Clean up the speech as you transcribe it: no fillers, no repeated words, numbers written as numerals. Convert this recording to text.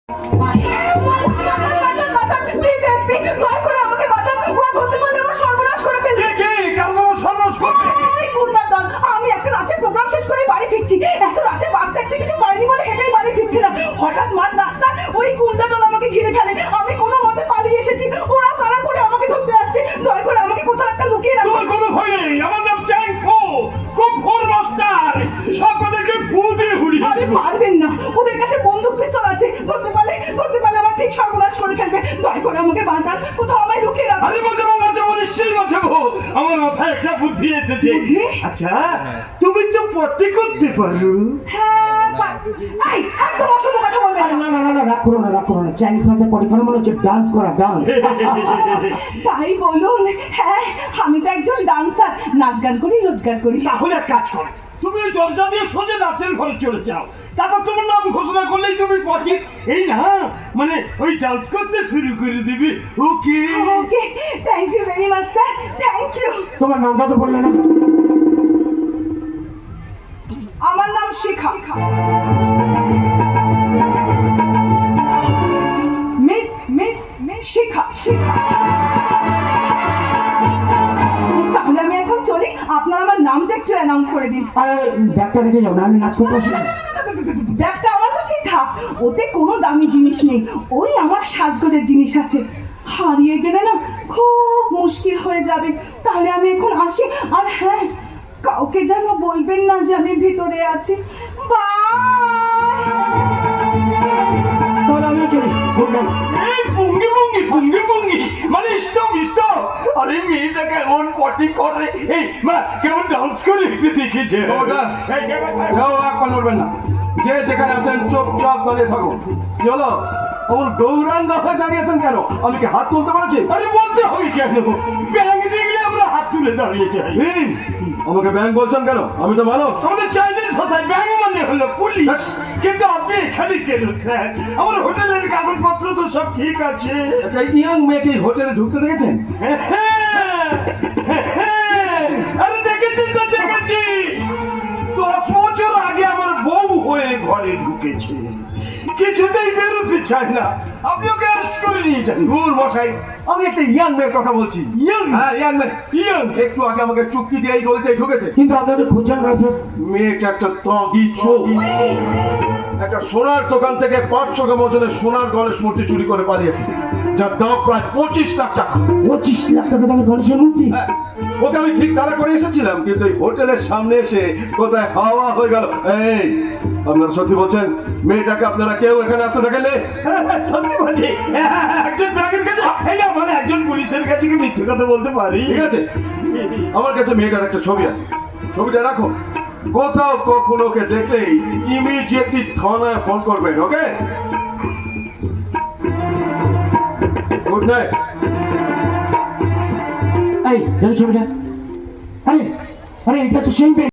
আমি একটা নাচের প্রোগ্রাম শেষ করে বাড়ি ফিরছি, এত রাতে বাস ট্যাক্সি কিছু পাইনি বলে হেঁটেই বাড়ি ফিরছিলাম। হঠাৎ মাঝ রাস্তায় ওই গুন্ডা দল আমাকে ঘিরে ফেলে। আমি কোনো মতে পালিয়ে এসেছি, ওরা তাড়া করে আমাকে ধরতে আসছে। দয়া করে আমাকে কোথাও একটা লুকিয়ে রাখো। তোমার কোনো ভয় নেই, আমার নাম চ্যাংফো, খুব ফোর মাস্টার, সকলকে ফু দিয়ে উড়িয়ে আরে পারবেন না, ওদের কাছে বন্দুক পিস্তল আছে, ধরতে পারলে আমার ঠিক সর্বনাশ করে ফেলবে। দয়া করে আমাকে বাঁচান, কোথাও আমায় লুকিয়ে রাখো। আরে বাঁচাবো, নিশ্চয়ই বাঁচাবো। আমার মাথায় একটা বুদ্ধি এসেছে। আচ্ছা, তুমি তো পটি করতে পারো? হ্যাঁ, এই একদম অসভ্য কথা বলবেন না। না, রাগ করো না। চাইনিজ ভাষায় পটি করা মানে হচ্ছে ডান্স করা, ডান্স। তাই বলুন। হ্যাঁ, আমি তো একজন ডান্সার, নাচ গান করি, রোজগার করি। তাহলে এক কাজ করো, তুমি ওই দরজা দিয়ে সোজা নাচের ঘরে চলে যাও। তারপর তোমার নাম ঘোষণা করলেই তুমি পটি এই না মানে ওই ডান্স করতে শুরু করে দিবি। Okay okay, thank you very much sir, thank you. তোমার নামটা তো বললে না। আমার নাম শিখা, মিস শিখা। তাহলে আমি এখন চলি, আপনারা আমার নামটা একটু অ্যানাউন্স করে দিন। আরে ব্যাগটা রেখে যাও, না আমি নাচ করতে আসি। ব্যাগটা আমার কাছেই থাক, ওতে কোনো দামি জিনিস নেই, ওই আমার সাজগোজের জিনিস আছে। হারিয়ে গেলে না খুব মুশকিল হয়ে যাবে। তাহলে আমি এখন আসি। আর হ্যাঁ, কাউকে যেন বলবেন না যে আমি ভিতরে আছি। বাই। তাহলে আমি চলি, গুড নাইট। এই পুঙ্গি মানে স্টপ। আরে মেয়েটাকে এমন পটি করে, এই মা কেমন ডান্স করে একটু দেখেছে। করবেন না, যে যেখানে আছেন চুপচাপ দাঁড়িয়ে থাকুন। কি হলো, আমার গৌরাঙ্গ হয়ে দাঁড়িয়েছেন কেন? আমি কি হাত তুলতে পারছি? আরে বলতে হবে কেন? ব্যাংক দেখলে আমরা হাত তুলে দাঁড়িয়ে যাই। এই, আমাকে ব্যাংক বলছেন কেন? আমি তো মানুষ। আমাদের চাইনিজ ভাষায় ব্যাংক মানে হলো পুলিশ, কিন্তু আপনি এখানে কেন স্যার? আমার হোটেলের কাগজপত্র তো সব ঠিক আছে। একটা ইয়াং মেয়েকে হোটেলে ঢুকতে দেখেছেন? আরে দেখেছি স্যার, দেখেছি। 10 বছর আগে আমার বউ হয়ে ঘরে ঢুকেছে, কিছুতেই বেরোতে চায় না। আপনি ওকে অ্যারেস্ট করে নিয়ে যান। দূর মশাই, আমি একটা ইয়াং মেয়ের কথা বলছি। ইয়াং? হ্যাঁ, ইয়াং মেয়ে। ইয়াং? একটু আগে আমাকে চুক্তি দিয়ে এই গলিতে ঢুকেছে। কিন্তু আপনাদের খুঁজছেন না স্যার। মেয়েটা একটা তগি চোখ। একটা সোনার দোকান থেকে 500 গ্রাম ওজনের সোনার গণেশ মূর্তি চুরি করে পালিয়েছে, যার দাম প্রায় 25 লাখ টাকা। 25 লাখ টাকা দামের গণেশের মূর্তি? হ্যাঁ, ওকে আমি ঠিক তাড়া করে এসেছিলাম, কিন্তু এই হোটেলের সামনে এসে কোথায় হাওয়া হয়ে গেল। এই, আপনারা সত্যি বলছেন মেয়েটাকে আপনারা কেউ এখানে আসতে দেখেনলে? সত্যি বলছি, একজন ব্যাংকের কাছে, এই না মানে একজন পুলিশের কাছে কি মিথ্যে কথা বলতে পারি? ঠিক আছে, আমার কাছে মেয়েটার একটা ছবি আছে, ছবিটা রাখো। কোথাও কখনো ওকে দেখলেই ইমিডিয়েটলি থানায় ফোন করবেন। ওকে, গুড নাইট। এই দেখো ছবিটা। আরে এটা তো সেই